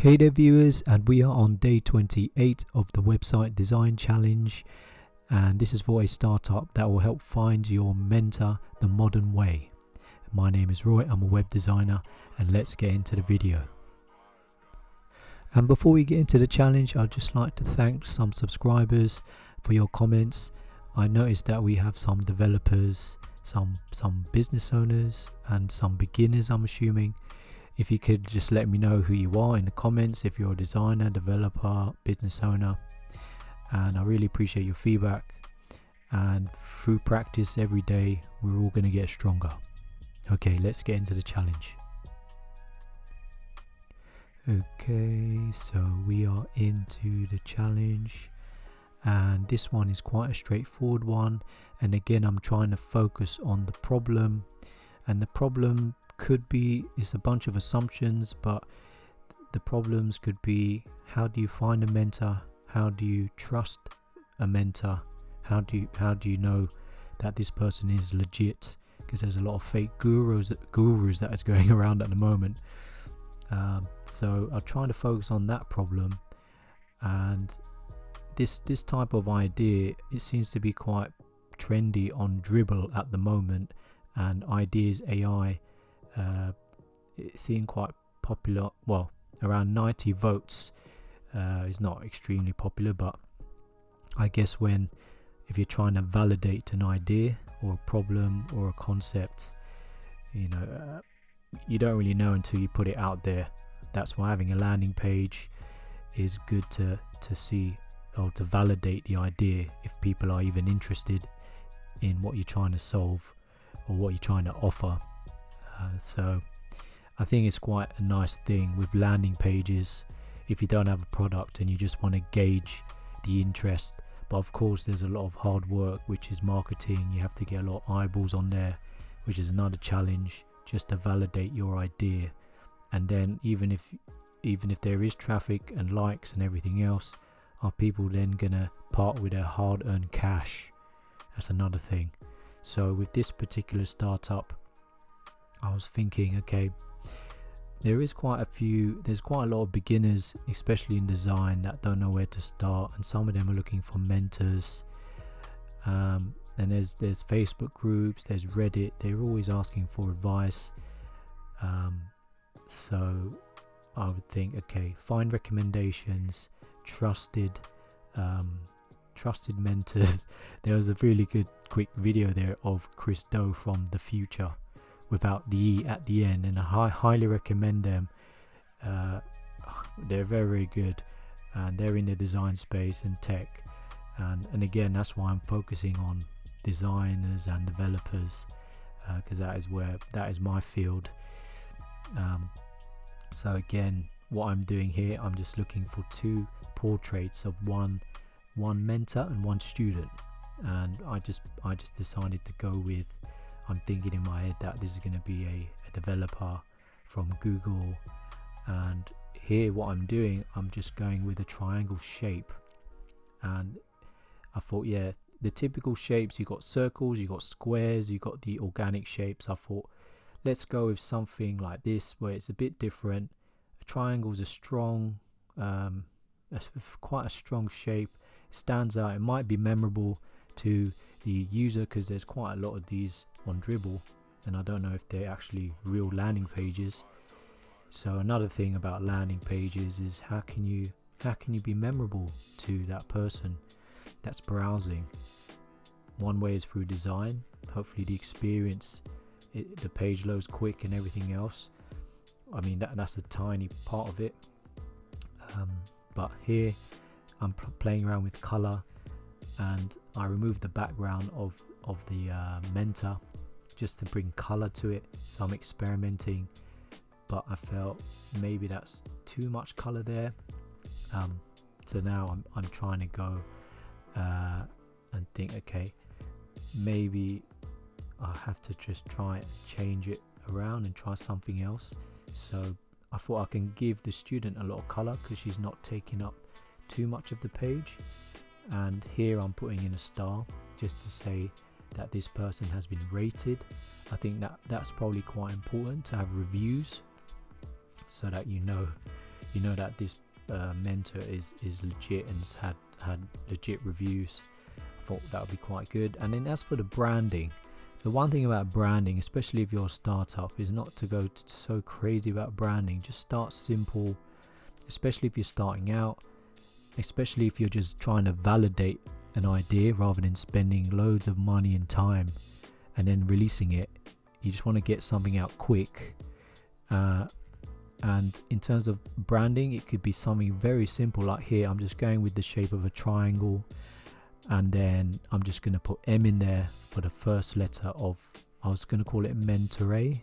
Hey there viewers, and we are on day 28 of the website design challenge, and this is for a startup that will help find your mentor the modern way. My name is Roy, I'm a web designer, and let's get into the video. And before we get into the challenge, I'd just like to thank some subscribers for your comments. I noticed that we have some developers, some business owners, and some beginners, I'm assuming. If you could just let me know who you are in the comments, if you're a designer, developer, business owner, and I really appreciate your feedback. And through practice every day, we're all going to get stronger. Okay, let's get into the challenge. Okay, so we are into the challenge, and this one is quite a straightforward one. And again, I'm trying to focus on the problem, and the problem could be, it's a bunch of assumptions, but the problems could be: how do you find a mentor? How do you trust a mentor? How do you know that this person is legit? Because there's a lot of fake gurus that is going around at the moment. So I'm trying to focus on that problem, and this type of idea, it seems to be quite trendy on Dribble at the moment, and Ideas AI. It's seen quite popular, well, around 90 votes. It's not extremely popular, but I guess if you're trying to validate an idea or a problem or a concept, you don't really know until you put it out there. That's why having a landing page is good to see, or to validate the idea, if people are even interested in what you're trying to solve or what you're trying to offer. So I think it's quite a nice thing with landing pages if you don't have a product and you just want to gauge the interest. But of course there's a lot of hard work, which is marketing. You have to get a lot of eyeballs on there, which is another challenge, just to validate your idea. And then even if there is traffic and likes and everything else, are people then gonna part with their hard-earned cash? That's another thing. So with this particular startup, I was thinking, okay, there's quite a lot of beginners, especially in design, that don't know where to start, and some of them are looking for mentors. And there's Facebook groups, there's Reddit, they're always asking for advice. So I would think, okay, find recommendations, trusted mentors. There was a really good quick video there of Chris Do from the future, without the E at the end, and I highly recommend them. They're very, very good, and they're in the design space and tech, and again, that's why I'm focusing on designers and developers, because that is my field. So again, what I'm doing here, I'm just looking for two portraits of one mentor and one student, and I just decided to go with, I'm thinking in my head that this is going to be a developer from Google, and here what I'm doing, I'm just going with a triangle shape. And I thought, yeah, the typical shapes, you got circles, you got squares, you got the organic shapes. I thought, let's go with something like this where it's a bit different. A triangle is quite a strong shape, it stands out, it might be memorable to the user, because there's quite a lot of these on Dribble, and I don't know if they're actually real landing pages. So another thing about landing pages is how can you be memorable to that person that's browsing? One way is through design. Hopefully the experience, the page loads quick and everything else. I mean, that's a tiny part of it, but here I'm playing around with color, and I removed the background of the mentor just to bring color to it. So I'm experimenting, but I felt maybe that's too much color there. So now I'm trying to go and think, okay, maybe I have to just try and change it around and try something else. So I thought I can give the student a lot of color because she's not taking up too much of the page. And here I'm putting in a star just to say that this person has been rated. I think that's probably quite important to have reviews, so that you know you know that this mentor is legit and has had legit reviews. I thought that would be quite good. And then as for the branding, the one thing about branding, especially if you're a startup, is not to go so crazy about branding. Just start simple, especially if you're starting out, especially if you're just trying to validate an idea rather than spending loads of money and time and then releasing it. You just want to get something out quick. And in terms of branding, it could be something very simple, like here I'm just going with the shape of a triangle, and then I'm just going to put M in there for the first letter of, I was going to call it Mentore,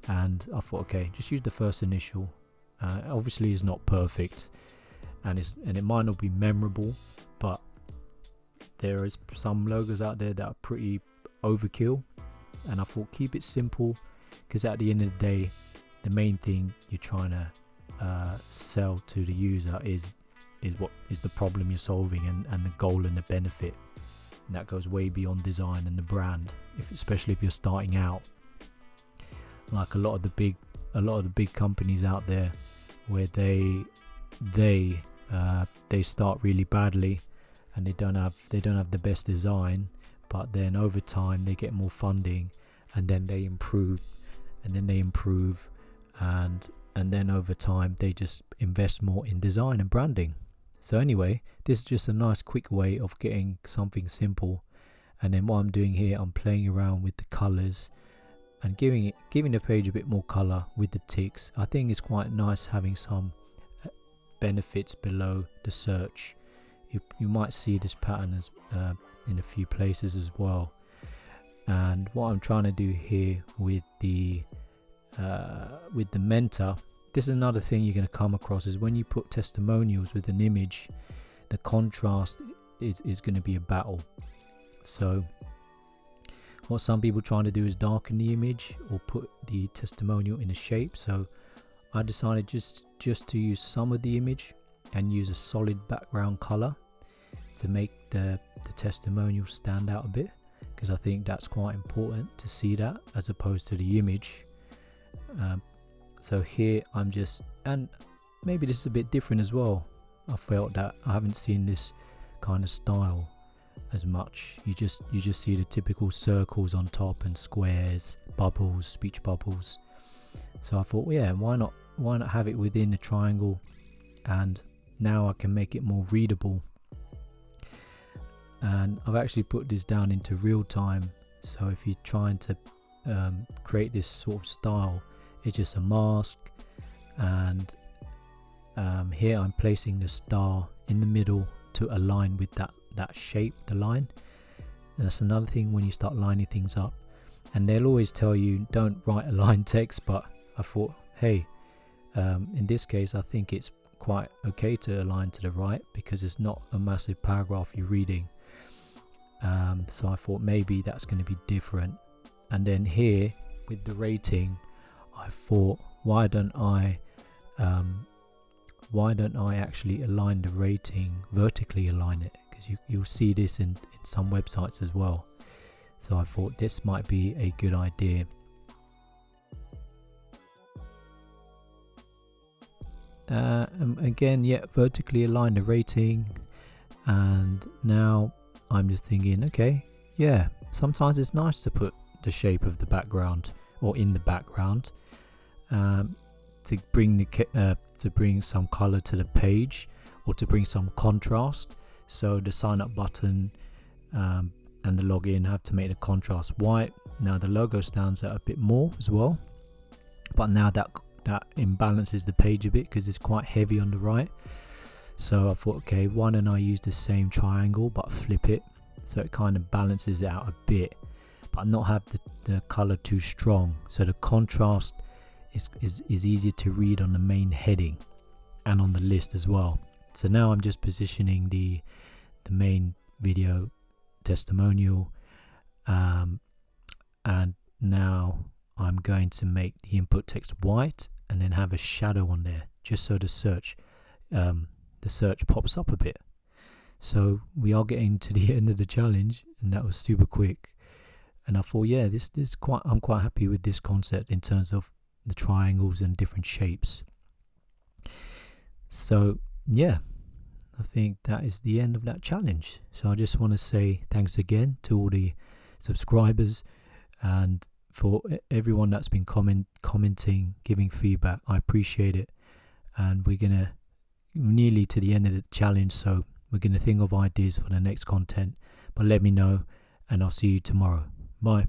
and I thought, okay, just use the first initial. Obviously it's not perfect, and it might not be memorable, but there is some logos out there that are pretty overkill, and I thought keep it simple, because at the end of the day, the main thing you're trying to sell to the user is what is the problem you're solving, and the goal and the benefit, and that goes way beyond design and the brand. Especially if you're starting out, like a lot of the big companies out there, where they start really badly and they don't have the best design, but then over time they get more funding, and then they improve, and then over time they just invest more in design and branding. So anyway, this is just a nice quick way of getting something simple. And then what I'm doing here, I'm playing around with the colors and giving the page a bit more color with the ticks. I think it's quite nice having some benefits below the search. You might see this pattern as in a few places as well. And what I'm trying to do here with the mentor, this is another thing you're going to come across, is when you put testimonials with an image, the contrast is going to be a battle. So what some people trying to do is darken the image or put the testimonial in a shape. So I decided just to use some of the image and use a solid background color to make the testimonial stand out a bit, because I think that's quite important to see that as opposed to the image. So here I'm just, and maybe this is a bit different as well, I felt that I haven't seen this kind of style as much. You just see the typical circles on top and squares, bubbles, speech bubbles. So I thought, well, yeah, why not have it within the triangle, and now I can make it more readable. And I've actually put this down into real time, so if you're trying to create this sort of style, it's just a mask, and here I'm placing the star in the middle to align with that shape, the line. And that's another thing when you start lining things up, and they'll always tell you don't write align text, but I thought, hey, in this case I think it's quite okay to align to the right, because it's not a massive paragraph you're reading. So I thought maybe that's going to be different. And then here with the rating, I thought, why don't I actually align the rating, vertically align it, because you'll see this in some websites as well. So I thought this might be a good idea. Again, yeah, vertically align the rating. And now I'm just thinking, okay, yeah, sometimes it's nice to put the shape of the background or in the background to bring some color to the page, or to bring some contrast. So the sign up button and the login have to make the contrast white. Now the logo stands out a bit more as well, but now that imbalances the page a bit because it's quite heavy on the right. So I thought, okay, why don't I use the same triangle but flip it, so it kind of balances it out a bit, but not have the color too strong, so the contrast is easier to read on the main heading and on the list as well. So now I'm just positioning the main video testimonial, and now I'm going to make the input text white and then have a shadow on there, just so the search pops up a bit. So we are getting to the end of the challenge, and that was super quick. And I thought, yeah, I'm quite happy with this concept in terms of the triangles and different shapes. So yeah, I think that is the end of that challenge. So I just want to say thanks again to all the subscribers and for everyone that's been commenting, giving feedback. I appreciate it. And we're gonna nearly to the end of the challenge, so we're gonna think of ideas for the next content. But let me know, and I'll see you tomorrow. Bye.